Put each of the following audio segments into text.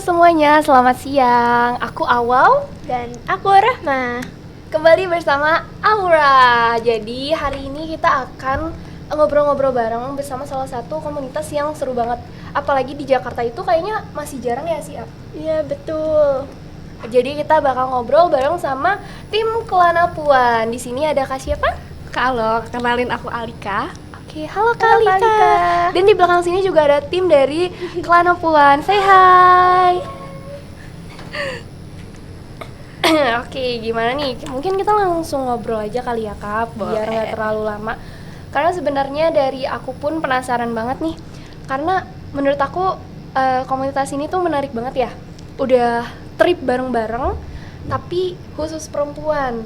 semuanya, selamat siang. Aku Awal Dan aku Rahma. kembali bersama Aura. Jadi hari ini kita akan ngobrol-ngobrol bareng bersama salah satu komunitas yang seru banget. Apalagi di Jakarta itu kayaknya masih jarang ya sih, Ap? Iya betul. Jadi kita bakal ngobrol bareng sama tim Kelana Puan. Di sini ada Kak siapa? Halo, kenalin aku Alika. Oke, halo Kak Halo, Alika. Alika. Dan di belakang sini juga ada tim dari Kelana Puan. Say hi. Oke, gimana nih? Mungkin kita langsung ngobrol aja kali ya, Kak, biar Boleh. nggak terlalu lama. Karena sebenarnya dari aku pun penasaran banget nih. Karena menurut aku komunitas ini tuh menarik banget ya. Udah trip bareng-bareng, tapi khusus perempuan.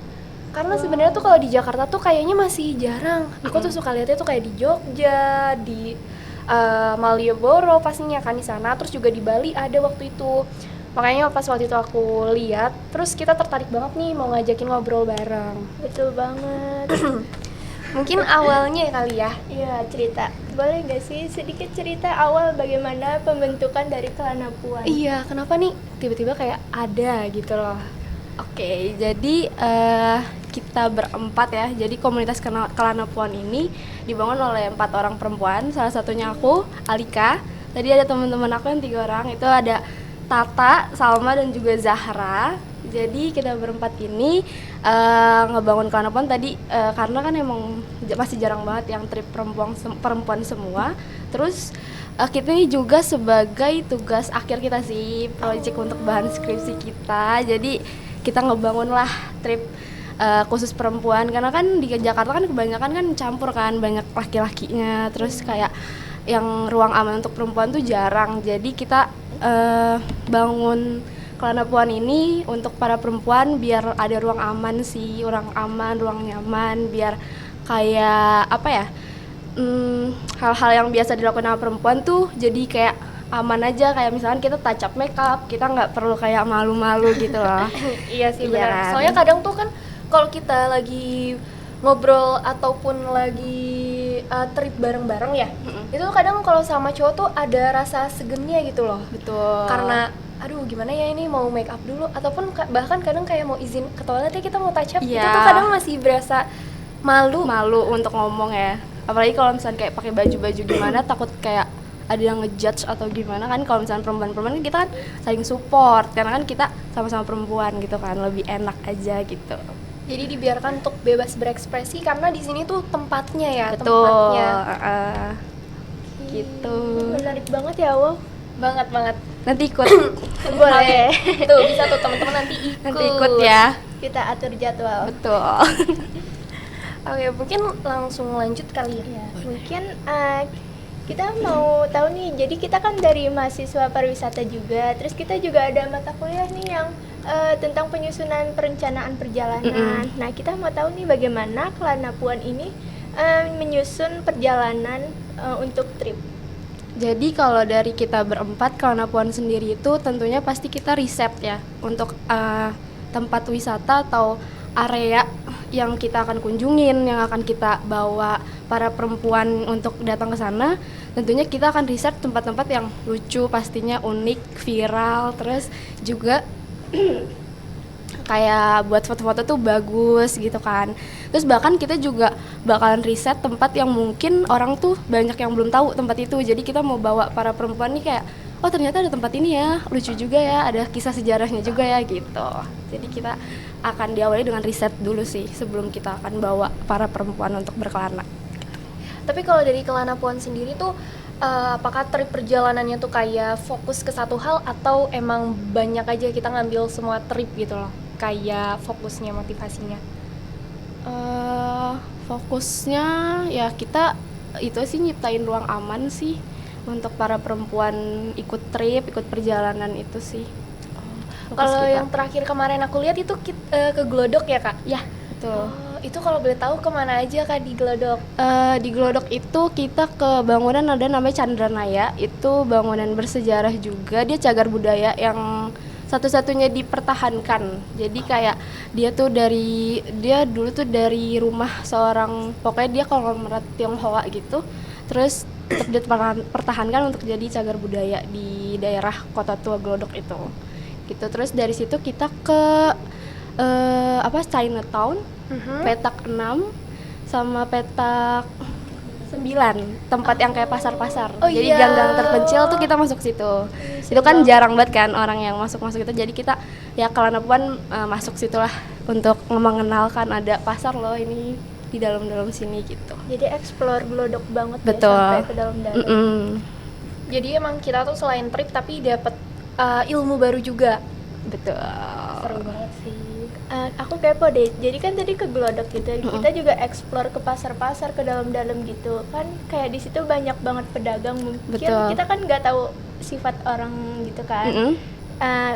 Karena sebenarnya tuh kalau di Jakarta tuh kayaknya masih jarang. Aku tuh suka lihatnya tuh kayak di Jogja, di Malioboro pastinya kan di sana. Terus juga di Bali ada waktu itu. Makanya pas waktu itu aku lihat, terus kita tertarik banget nih mau ngajakin ngobrol bareng. Betul banget. Mungkin awalnya kali ya. Iya, cerita. Boleh gak sih sedikit cerita awal bagaimana pembentukan dari Kelana Puan? Iya, kenapa nih tiba-tiba kayak ada gitu loh. Oke, jadi kita berempat ya. Jadi komunitas Kelana Puan ini dibangun oleh 4 orang perempuan. Salah satunya aku, Alika. Tadi ada teman-teman aku yang 3 orang. Itu ada Tata, Salma, dan juga Zahra. Jadi kita berempat ini ngebangun Kelana Puan tadi karena kan emang masih jarang banget yang trip perempuan semua. Terus kita ini juga sebagai tugas akhir kita sih, project untuk bahan skripsi kita. Jadi kita ngebangun lah trip khusus perempuan karena kan di Jakarta kan kebanyakan kan campur kan, banyak laki-lakinya. Terus kayak yang ruang aman untuk perempuan tuh jarang. Jadi kita bangun Kelana Puan ini untuk para perempuan biar ada ruang aman sih, ruang aman, ruang nyaman, biar kayak apa ya, hal-hal yang biasa dilakukan sama perempuan tuh jadi kayak aman aja. Kayak misalkan kita touch up makeup, kita nggak perlu kayak malu-malu gitu loh. Iya sih Iya benar. kan? Soalnya kadang tuh kan kalau kita lagi ngobrol ataupun lagi trip bareng-bareng ya, itu kadang kalau sama cowok tuh ada rasa segennya gitu loh. Betul. Karena aduh gimana ya ini mau make up dulu ataupun bahkan kadang kayak mau izin ke toilet ya kita mau touch up, Iya. itu tuh kadang masih berasa malu. malu untuk ngomong ya. Apalagi kalau misalnya kayak pakai baju-baju gimana, takut kayak ada yang ngejudge atau gimana kan. Kalau misalnya perempuan kan kita kan saling support karena kan kita sama-sama perempuan gitu kan, lebih enak aja gitu. Jadi dibiarkan untuk bebas berekspresi karena di sini tuh tempatnya ya, Betul. tempatnya. Gitu. Menarik banget ya, Wow. Banget. Nanti ikut. Boleh. Tuh bisa tuh teman-teman nanti ikut. Nanti ikut ya. Kita atur jadwal. Betul. Oke, mungkin langsung lanjut kali ya. Ya, mungkin kita mau tahu nih, jadi kita kan dari mahasiswa pariwisata juga, terus kita juga ada mata kuliah nih yang tentang penyusunan perencanaan perjalanan. Nah, kita mau tahu nih bagaimana Kelana Puan ini menyusun perjalanan untuk trip. Jadi kalau dari kita berempat, Kelana Puan sendiri itu tentunya pasti kita riset ya untuk tempat wisata atau area yang kita akan kunjungin, yang akan kita bawa para perempuan untuk datang ke sana. Tentunya kita akan riset tempat-tempat yang lucu, pastinya unik, viral, terus juga kayak buat foto-foto tuh bagus gitu kan. Terus bahkan kita juga bakalan riset tempat yang mungkin orang tuh banyak yang belum tahu tempat itu. Jadi kita mau bawa para perempuan nih kayak, oh ternyata ada tempat ini ya, lucu juga ya, ada kisah sejarahnya juga ya gitu. Jadi kita akan diawali dengan riset dulu sih sebelum kita akan bawa para perempuan untuk berkelana. Tapi kalau dari Kelana Puan sendiri tuh apakah trip perjalanannya tuh kayak fokus ke satu hal atau emang banyak aja kita ngambil semua trip gitu loh? Kayak fokusnya, motivasinya. Fokusnya ya kita itu sih nyiptain ruang aman sih untuk para perempuan ikut trip, ikut perjalanan itu sih. Fokus Kalau kita. yang terakhir kemarin aku lihat itu ke Glodok ya Kak? Ya, betul. Itu kalau boleh tahu kemana aja Kak di Glodok? Di Glodok itu kita ke bangunan ada namanya Chandranaya, itu bangunan bersejarah juga, dia cagar budaya yang satu-satunya dipertahankan. Jadi kayak dia dulu tuh dari rumah seorang, pokoknya dia konglomerat Tionghoa gitu. Terus tetap dipertahankan untuk jadi cagar budaya di daerah Kota Tua Glodok itu. Gitu. Terus dari situ kita ke Chinatown, petak 6 sama petak 9, tempat yang kayak pasar-pasar. Oh, jadi iya. gang-gang terpencil tuh kita masuk situ. Itu kan jarang banget kan orang yang masuk-masuk itu. Jadi kita ya Kelana Puan masuk situlah untuk mengenalkan ada pasar loh ini di dalam sini gitu. Jadi explore Glodok banget Betul. ya, sampai ke dalam-dalam. Jadi emang kita tuh selain trip tapi dapat ilmu baru juga. Betul. Seru banget sih. Aku kepo deh, jadi kan tadi ke Glodok gitu, kita juga explore ke pasar-pasar, ke dalam-dalam gitu kan, kayak di situ banyak banget pedagang, mungkin Betul. kita kan nggak tahu sifat orang gitu kan.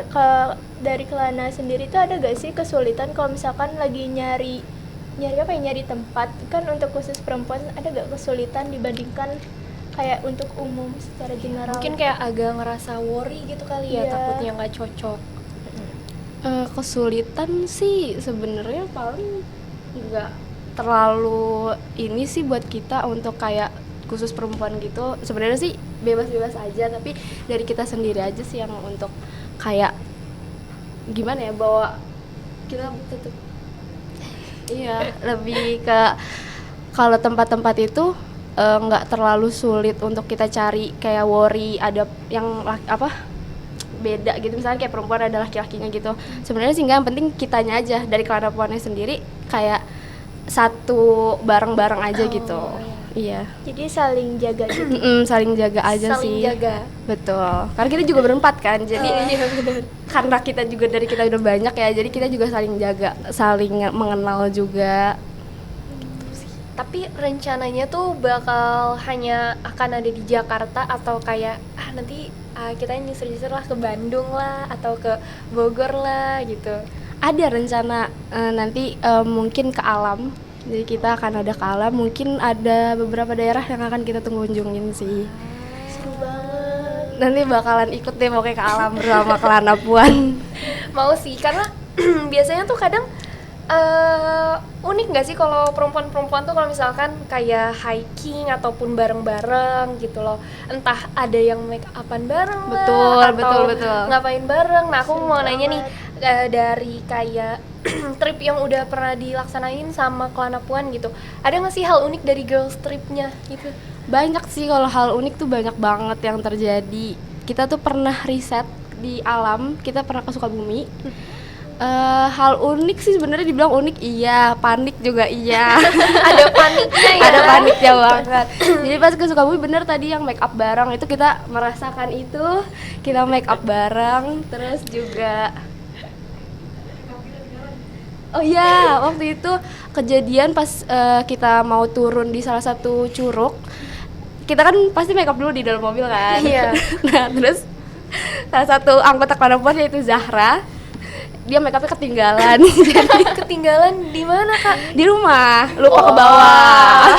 Kalau dari Kelana sendiri tuh ada gak sih kesulitan kalau misalkan lagi nyari tempat kan untuk khusus perempuan, ada gak kesulitan dibandingkan kayak untuk umum secara general? Mungkin kayak agak ngerasa worry gitu kali ya, Iya. takutnya nggak cocok. Kesulitan sih sebenarnya paling nggak terlalu ini sih buat kita untuk kayak khusus perempuan gitu. Sebenarnya sih bebas-bebas aja, tapi dari kita sendiri aja sih yang untuk kayak gimana ya, bawa kita tetap iya lebih ke kalau tempat-tempat itu nggak terlalu sulit untuk kita cari, kayak worry ada yang beda gitu, misalnya kayak perempuan ada laki-lakinya gitu. Sebenarnya sih nggak, yang penting kitanya aja dari Kelana Puannya sendiri kayak satu bareng-bareng aja gitu. Iya. Jadi saling jaga gitu. Saling jaga aja Saling sih. jaga. Betul. Karena kita juga berempat kan, jadi karena kita juga dari kita udah banyak ya, jadi kita juga saling jaga, saling mengenal juga. Tapi rencananya tuh bakal hanya akan ada di Jakarta atau kayak nanti kita nyisir-nyisir lah ke Bandung lah atau ke Bogor lah gitu. Ada rencana nanti mungkin ke alam. Jadi kita akan ada ke alam, mungkin ada beberapa daerah yang akan kita kunjungin sih. Seru banget. Nanti bakalan ikut deh pokoknya ke alam bersama Kelana Puan. Mau sih, karena biasanya tuh kadang unik nggak sih kalau perempuan-perempuan tuh kalau misalkan kayak hiking ataupun bareng-bareng gitu loh, entah ada yang make upan bareng lah, atau betul. ngapain bareng. Nah aku mau nanya nih, dari kayak trip yang udah pernah dilaksanain sama Kelana Puan gitu, ada nggak sih hal unik dari girls tripnya gitu? Banyak sih, kalau hal unik tuh banyak banget yang terjadi. Kita tuh pernah riset di alam, kita pernah ke Sukabumi. Hal unik sih sebenarnya dibilang unik iya, panik juga iya. Ada paniknya ya? Ada paniknya banget. Jadi pas ke Sukabumi bener tadi yang make up bareng itu kita merasakan itu, kita make up bareng, terus juga oh iya, waktu itu kejadian pas kita mau turun di salah satu curug. Kita kan pasti make up dulu di dalam mobil kan. Iya. Nah, terus salah satu anggota Kelana Puan yaitu Zahra, dia make upnya ketinggalan. Jadi ketinggalan di mana Kak? Di rumah, lupa ke bawah.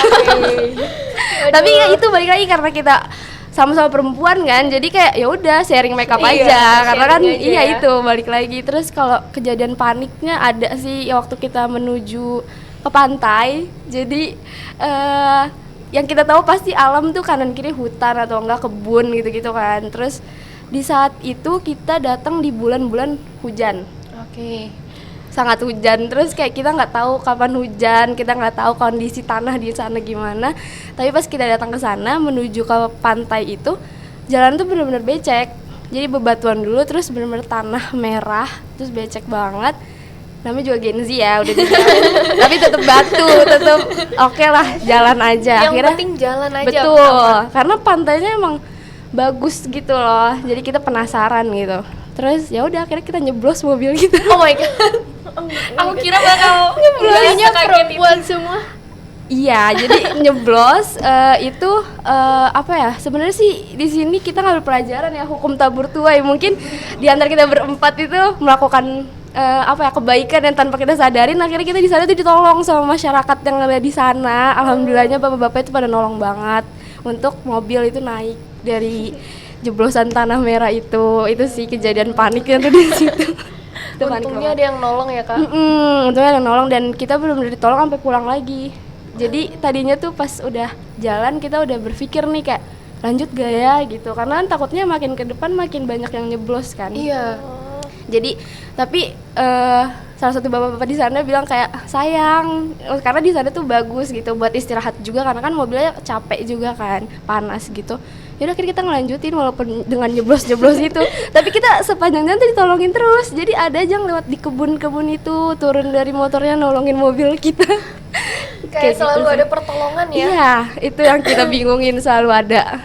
Tapi ya itu balik lagi karena kita sama-sama perempuan kan, jadi kayak ya udah sharing makeup Iya, aja karena kan sharing aja iya ya. itu balik lagi. Terus kalau kejadian paniknya ada sih ya waktu kita menuju ke pantai. Jadi yang kita tahu pasti alam tuh kanan kiri hutan atau enggak kebun gitu-gitu kan. Terus di saat itu kita datang di bulan-bulan hujan. Oke. Sangat hujan, terus kayak kita nggak tahu kapan hujan, kita nggak tahu kondisi tanah di sana gimana. Tapi pas kita datang ke sana menuju ke pantai itu, jalan tuh benar-benar becek. Jadi bebatuan dulu, terus benar-benar tanah merah, terus becek banget. Namanya juga Gen Z ya, udah dibilangin. Tapi tetap batu, tetap oke lah, jalan aja. Yang Akhirnya penting jalan aja. betul, karena pantainya emang bagus gitu loh. Jadi kita penasaran gitu. Terus ya udah akhirnya kita nyeblos mobil kita. Oh my god. Aku kira bakal Isinya sekaget perempuan itu. semua. Iya, jadi nyeblos itu apa ya? Sebenarnya sih di sini kita ngambil pelajaran ya hukum tabur tuai. Mungkin di antara kita berempat itu melakukan kebaikan yang tanpa kita sadarin, akhirnya kita di sana tuh ditolong sama masyarakat yang ada di sana. Alhamdulillahnya bapak-bapak itu pada nolong banget untuk mobil itu naik dari jeblosan tanah merah itu sih kejadian paniknya tuh di situ. Itu panik Untungnya banget. ada yang nolong ya Kak. Untungnya ada yang nolong dan kita benar-benar ditolong sampai pulang lagi. Jadi tadinya tuh pas udah jalan kita udah berpikir nih kayak lanjut gak ya gitu, karena kan takutnya makin ke depan makin banyak yang nyeblos kan. Iya. Jadi tapi salah satu bapak-bapak di sana bilang kayak sayang karena di sana tuh bagus gitu buat istirahat juga, karena kan mobilnya capek juga kan, panas gitu. Yaudah akhirnya kita ngelanjutin walaupun dengan jeblos-jeblos itu. Tapi kita sepanjang jalan tuh ditolongin terus. Jadi ada aja yang lewat di kebun-kebun itu turun dari motornya nolongin mobil kita. Kayak selalu gitu ada sih. pertolongan ya. Iya, itu yang kita bingungin, selalu ada.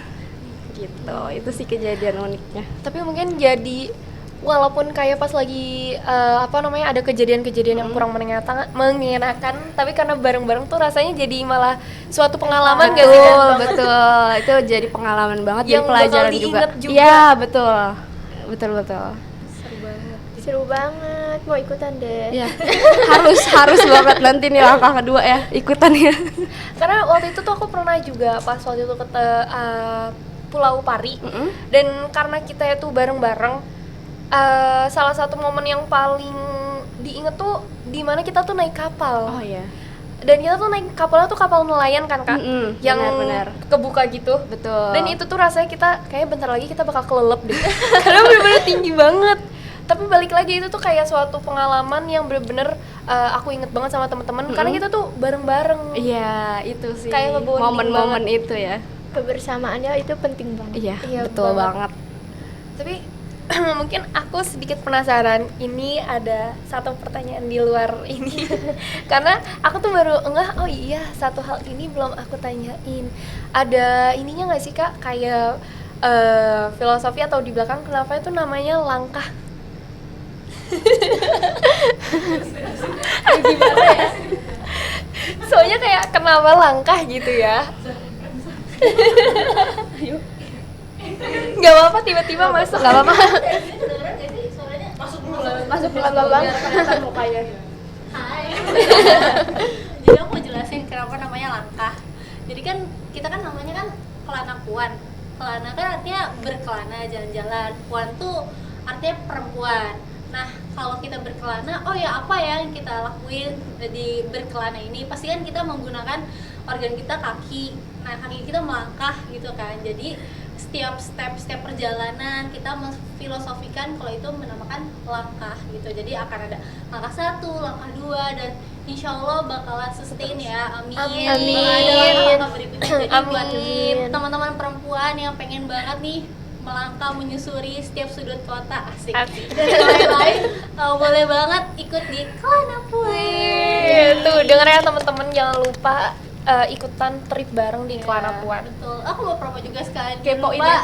Gitu, itu sih kejadian uniknya. Tapi mungkin jadi walaupun kayak pas lagi ada kejadian-kejadian yang kurang mengenakan, tapi karena bareng-bareng tuh rasanya jadi malah suatu pengalaman gak sih? Betul, betul. Itu jadi pengalaman banget, Yang jadi pelajaran bakal juga. diingat juga. Iya, betul. Betul. Seru banget, mau ikutan deh. Iya. harus banget nanti nih langkah kedua ya, ikutan ya. Karena waktu itu tuh aku pernah juga pas waktu itu ke Pulau Pari. Dan karena kita itu bareng-bareng, salah satu momen yang paling diinget tuh dimana kita tuh naik kapal. Oh iya. Dan kita tuh naik kapalnya tuh kapal nelayan kan Kak, yang benar. kebuka gitu. Betul. Dan itu tuh rasanya kita kayak bentar lagi kita bakal kelelep deh. Karena bener-bener tinggi banget. Tapi balik lagi itu tuh kayak suatu pengalaman yang bener-bener aku inget banget sama teman-teman, karena kita tuh bareng-bareng. Iya, itu sih. Kayak ngebonding momen-momen itu ya. Kebersamaannya itu penting banget. Iya, betul banget. Tapi mungkin aku sedikit penasaran, ini ada satu pertanyaan di luar ini. Karena aku tuh baru oh iya, satu hal ini belum aku tanyain. Ada ininya nggak sih Kak, kayak filosofi atau di belakang kenapa itu namanya langkah? Gimana ya? Soalnya kayak kenapa langkah gitu ya. Gak apa-apa, tiba-tiba masuk. Gak apa-apa. Masuk pelan banget. Kelihatan mukanya. Jadi aku mau jelasin kenapa namanya langkah. Jadi kan kita kan namanya kan kelana puan. Kelana kan artinya berkelana, jalan-jalan. Puan tuh artinya perempuan. Nah, kalau kita berkelana, oh ya apa ya yang kita lakuin di berkelana ini? Pasti kan kita menggunakan organ kita kaki. Nah, kaki kita melangkah gitu kan. Jadi setiap step perjalanan kita memfilosofikan kalau itu menamakan langkah gitu. Jadi akan ada langkah 1, langkah 2, dan insya Allah bakalan sustain ya. Amin. Amin. Bakal ada langkah berikutnya. Jadi buat Amin. teman-teman perempuan yang pengen banget nih melangkah menyusuri setiap sudut kota, asik. Dan lain-lain, boleh banget ikut di Kelana Puan. Tuh denger ya teman-teman, jangan lupa ikutan trip bareng di Kelana Puan. Betul. Aku mau promo juga sekalian. Kepoin Lupa ya.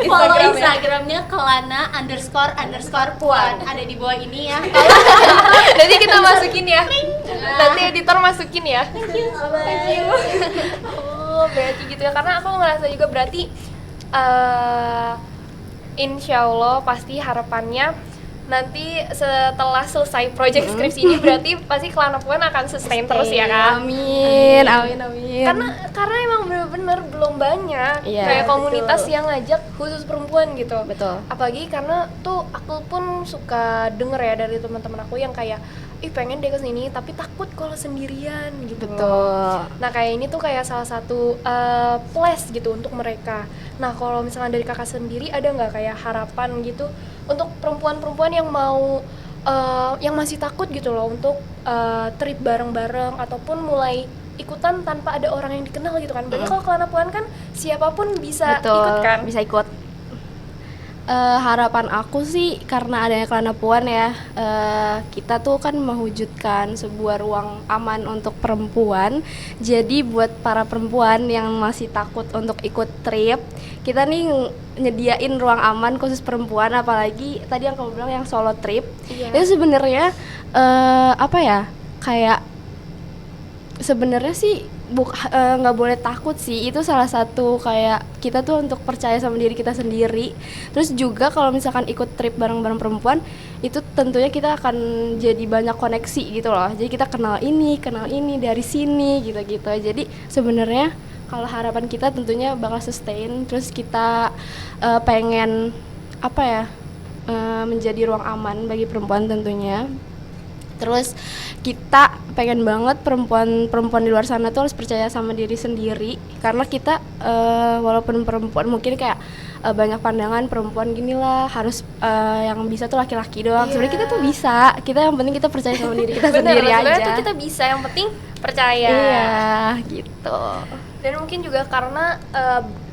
follow Instagram ya. Instagramnya kelana__puan. Ada di bawah ini ya. Nanti kita masukin ya. Nanti editor masukin ya. Thank you. Oh, berarti gitu ya. Karena aku ngerasa juga berarti insya Allah pasti harapannya nanti setelah selesai project skripsi ini berarti pasti Kelana Puan akan sustain terus ya Kak. Amin. Karena emang bener-bener belum banyak Iya, kayak komunitas yang ngajak khusus perempuan gitu. Betul. Apalagi karena tuh aku pun suka denger ya dari teman-teman aku yang kayak pengen deh kesini tapi takut kalau sendirian gitu. Betul. Nah kayak ini tuh kayak salah satu place gitu untuk mereka. Nah kalau misalnya dari kakak sendiri ada nggak kayak harapan gitu untuk perempuan-perempuan yang mau yang masih takut gitu loh untuk trip bareng-bareng ataupun mulai ikutan tanpa ada orang yang dikenal gitu kan. Berarti kalau Kelana Puan kan siapapun bisa ikut kan? Bisa ikut. Harapan aku sih karena adanya Kelana Puan ya, kita tuh kan mewujudkan sebuah ruang aman untuk perempuan. Jadi buat para perempuan yang masih takut untuk ikut trip, kita nih nyediain ruang aman khusus perempuan. Apalagi tadi yang kamu bilang yang solo trip, itu sebenarnya kayak sebenarnya sih nggak boleh takut sih. Itu salah satu kayak kita tuh untuk percaya sama diri kita sendiri. Terus juga kalau misalkan ikut trip bareng-bareng perempuan, itu tentunya kita akan jadi banyak koneksi gitu loh. Jadi kita kenal ini dari sini gitu-gitu. Jadi sebenarnya kalau harapan kita tentunya bakal sustain. Terus kita pengen menjadi ruang aman bagi perempuan tentunya. Terus kita pengen banget perempuan di luar sana tuh harus percaya sama diri sendiri, karena kita walaupun perempuan mungkin kayak banyak pandangan perempuan gini lah harus yang bisa tuh laki-laki doang. Sebenarnya kita tuh bisa, kita yang penting kita percaya sama diri kita sendiri aja. Sebenarnya tuh kita bisa, yang penting percaya. Iya, gitu. Dan mungkin juga karena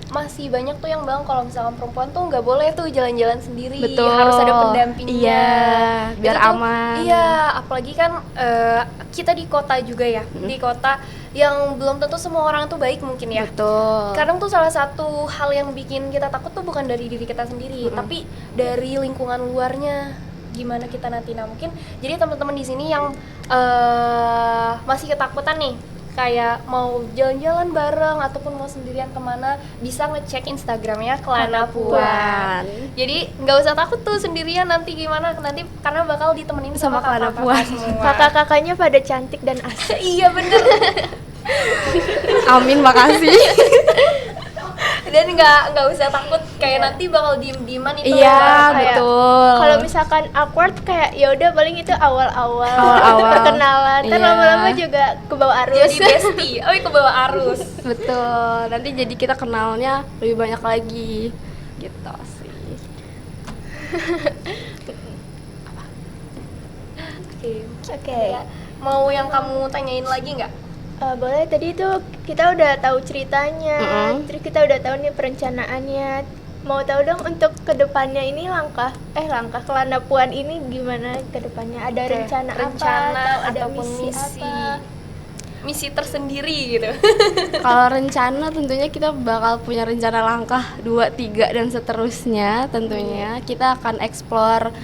masih banyak tuh yang bilang kalau misalkan perempuan tuh nggak boleh tuh jalan-jalan sendiri, Betul. harus ada pendampingnya. Iya, biar Itu tuh, aman. Iya, apalagi kan kita di kota juga ya, di kota yang belum tentu semua orang tuh baik mungkin ya. Betul. Kadang tuh salah satu hal yang bikin kita takut tuh bukan dari diri kita sendiri, tapi dari lingkungan luarnya. Gimana kita nanti, nah mungkin jadi teman-teman di sini yang masih ketakutan nih, kayak mau jalan-jalan bareng ataupun mau sendirian kemana, bisa ngecek Instagramnya Kelana Puan. Jadi nggak usah takut tuh sendirian nanti gimana, nanti karena bakal ditemenin sama Kelana kakak-kakak Puan. semua. Kakak-kakaknya pada cantik dan asik. Iya bener. Amin, makasih. Dan nggak usah takut kayak nanti bakal diem-dieman itu. Iya, Kayak betul. Kalau misalkan awkward kayak ya udah paling itu awal-awal Awal-awal. perkenalan, ntar Iya. lama-lama juga ke bawah arus. Jadi bestie, ke bawah arus. Betul. Nanti jadi kita kenalnya lebih banyak lagi. Gitu sih. Oke. Mau yang kamu tanyain lagi nggak? Boleh, tadi itu kita udah tahu ceritanya, Mm-mm. terus kita udah tahu nih perencanaannya. Mau tahu dong untuk kedepannya ini langkah Kelana Puan ini gimana kedepannya? Ada Oke, rencana rencana apa? Ada ataupun misi apa? misi tersendiri gitu. Kalau rencana tentunya kita bakal punya rencana langkah 2, 3 dan seterusnya tentunya. Kita akan explore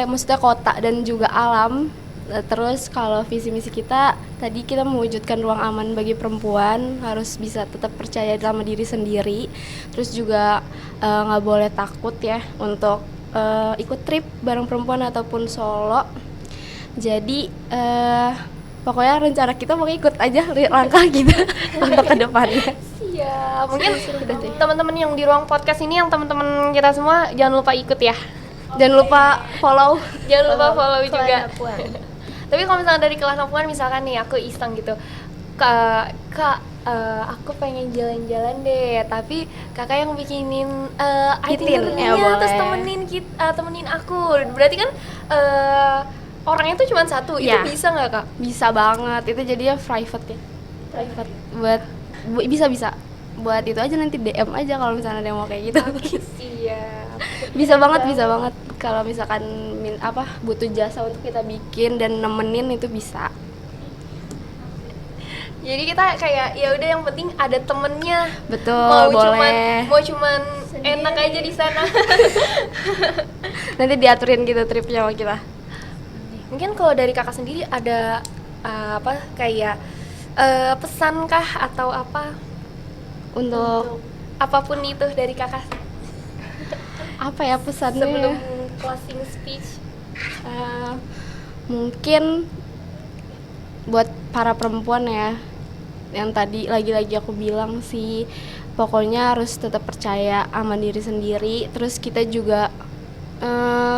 maksudnya kota dan juga alam. Terus kalau visi misi kita tadi kita mewujudkan ruang aman bagi perempuan, harus bisa tetap percaya sama diri sendiri. Terus juga nggak boleh takut ya untuk ikut trip bareng perempuan ataupun solo. Jadi pokoknya rencana kita mau ikut aja langkah kita untuk kedepannya. Iya, mungkin teman-teman yang di ruang podcast ini, yang teman-teman kita semua jangan lupa ikut ya. Jangan lupa follow. Jangan lupa follow juga. Kelana Puan. Tapi kalau misalnya dari Kelana Puan, misalkan nih aku iseng gitu, Kak, aku pengen jalan-jalan deh, tapi kakak yang bikinin itinerary-nya, boleh. terus temenin aku. Berarti kan orangnya tuh cuma satu, Iya. itu bisa nggak kak? Bisa banget, itu jadinya private ya. Private bisa. Buat itu aja, nanti DM aja kalau misalnya ada yang mau kayak gitu. Siap. bisa banget kalau misalkan butuh jasa untuk kita bikin dan nemenin, itu bisa. Jadi kita kayak ya udah, yang penting ada temennya. Betul, boleh. Mau cuman enak aja di sana. Nanti diaturin gitu tripnya sama kita. Mungkin kalau dari kakak sendiri ada kayak pesan kah atau apa Untuk apapun itu dari kakak apa ya pesannya? sebelum closing speech? Mungkin buat para perempuan ya, yang tadi lagi-lagi aku bilang sih, pokoknya harus tetap percaya sama diri sendiri. Terus kita juga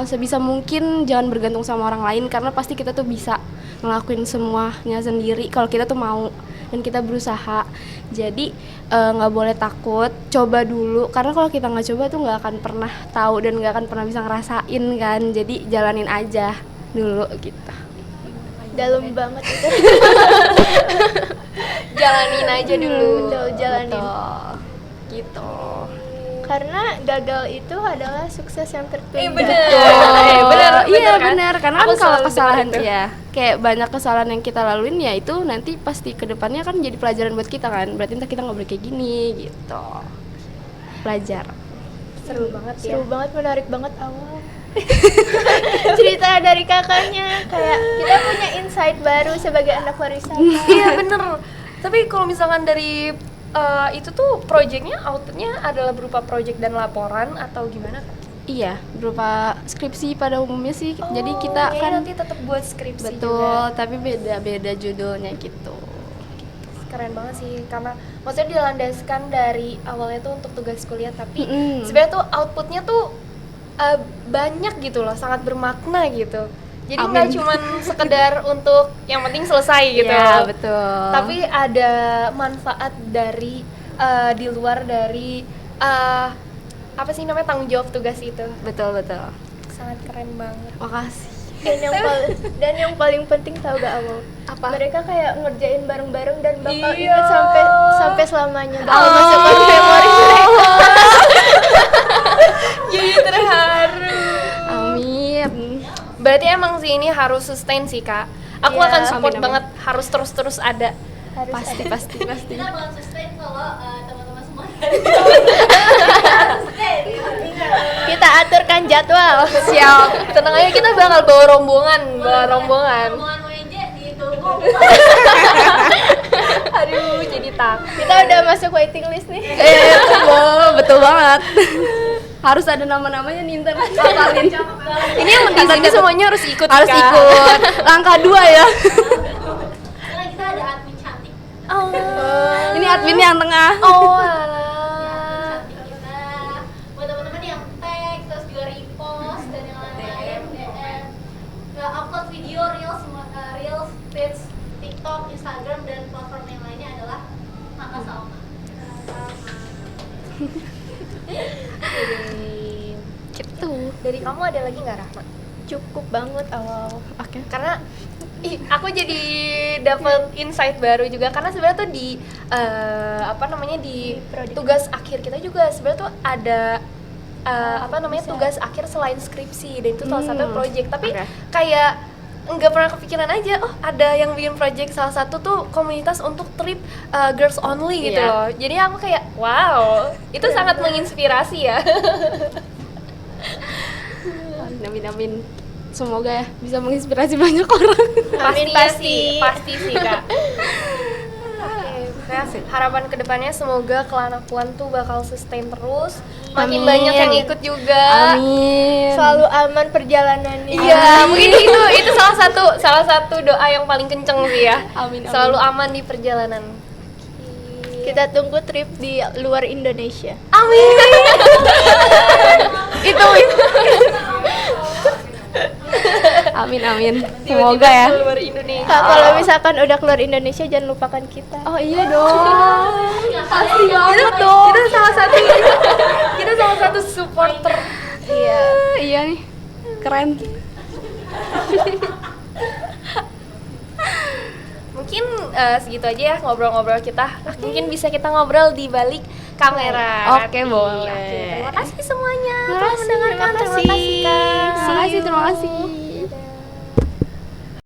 sebisa mungkin jangan bergantung sama orang lain, karena pasti kita tuh bisa ngelakuin semuanya sendiri kalau kita tuh mau dan kita berusaha. Jadi nggak boleh takut, coba dulu, karena kalau kita nggak coba tuh nggak akan pernah tahu dan nggak akan pernah bisa ngerasain kan. Jadi jalanin aja dulu gitu. Dalam banget itu. Jalanin aja dulu. Betul, jalanin. Betul. Gitu. Karena gagal itu adalah sukses yang tertunda. Bener Iya kan? benar, karena Aku kan kalau selalu kesalahan dengar itu. ya, kayak banyak kesalahan yang kita laluin ya, itu nanti pasti kedepannya kan jadi pelajaran buat kita kan. Berarti ntar kita nggak boleh kayak gini gitu. Belajar. Seru banget ya. Seru banget, menarik banget awal. Cerita dari kakaknya, kayak kita punya insight baru sebagai anak pariwisata. Iya bener. Tapi kalau misalkan dari itu tuh projectnya, outputnya adalah berupa project dan laporan atau gimana kak? Iya, berupa skripsi pada umumnya sih. Jadi kita jadi kan nanti tetap buat skripsi betul, juga. tapi beda-beda judulnya gitu. Keren banget sih, karena maksudnya dilandaskan dari awalnya tuh untuk tugas kuliah, tapi Mm-mm. sebenarnya tuh outputnya tuh banyak gitu loh, sangat bermakna gitu. Jadi nggak cuman sekedar untuk yang penting selesai gitu. Ya, betul. Tapi ada manfaat dari di luar dari apa sih namanya tanggung jawab tugas itu. betul. Sangat keren banget. Makasih. Dan yang paling penting tahu gak Awal? Apa? Mereka kayak ngerjain bareng-bareng dan bakal Iya. ingat sampai selamanya. Bakal masukkan memori mereka. Jadi terharu. Amin. Berarti emang sih ini harus sustain sih Kak. Aku Iya. akan support Amin, amin. banget, harus terus ada. Harus Pasti. Kita bakal sustain kalau teman-teman semua sustain. Kita aturkan jadwal. Siap. Tenang aja, kita bakal bawa rombongan. Rombongan WJ ditunggu. Aduh, jadi takut. Kita udah masuk waiting list nih. Betul banget. Harus ada nama-namanya nih ntar hafalin. Ini yang di sini semuanya harus ikut. Harus Kak. ikut. Langkah 2 ya. Karena kita ada admin cantik. Oh. Ini adminnya yang tengah. Oh, alah. Cantik kita. Buat teman-teman yang tag terus juga repost dan yang lain-lain DM. Upload video reels, feeds, TikTok, Instagram dan platform yang lainnya adalah Maka Salma. Gitu. Dari kamu ada lagi nggak, Rahma? Cukup banget Awal. Oke. Karena aku jadi dapat insight baru juga karena sebenarnya tuh di apa namanya di Di tugas akhir kita juga sebenarnya tuh ada apa namanya tugas akhir selain skripsi dan itu salah satu project, tapi Oke. kayak nggak pernah kepikiran aja ada yang bikin project, salah satu tuh komunitas untuk trip girls only gitu Iya. loh. Jadi aku kayak wow, itu sangat menginspirasi ya. Amin. Semoga ya bisa menginspirasi banyak orang. Amin, pasti. Pasti sih Kak. Oke, harapan kedepannya semoga Kelana Puan tuh bakal sustain terus, makin Amin. banyak yang ikut juga. Amin. Selalu aman perjalanannya. Iya, mungkin itu salah satu doa yang paling kenceng sih ya. Amin. Selalu aman di perjalanan. Kita tunggu trip di luar Indonesia. Amin. itu. Amin. Semoga ya. Keluar Indonesia. Kak, kalau misalkan udah keluar Indonesia jangan lupakan kita. Oh iya dong. Pasti banget Kita dong. kita salah satu supporter. Iya. Iya nih. Keren. Mungkin segitu aja ya ngobrol-ngobrol kita. Mungkin bisa kita ngobrol di balik kamera. Oke, boleh. Oke, terima kasih semuanya Terima telah kasih, mendengarkan. terima Terima kasih, kasih. Kak. Terima kasih.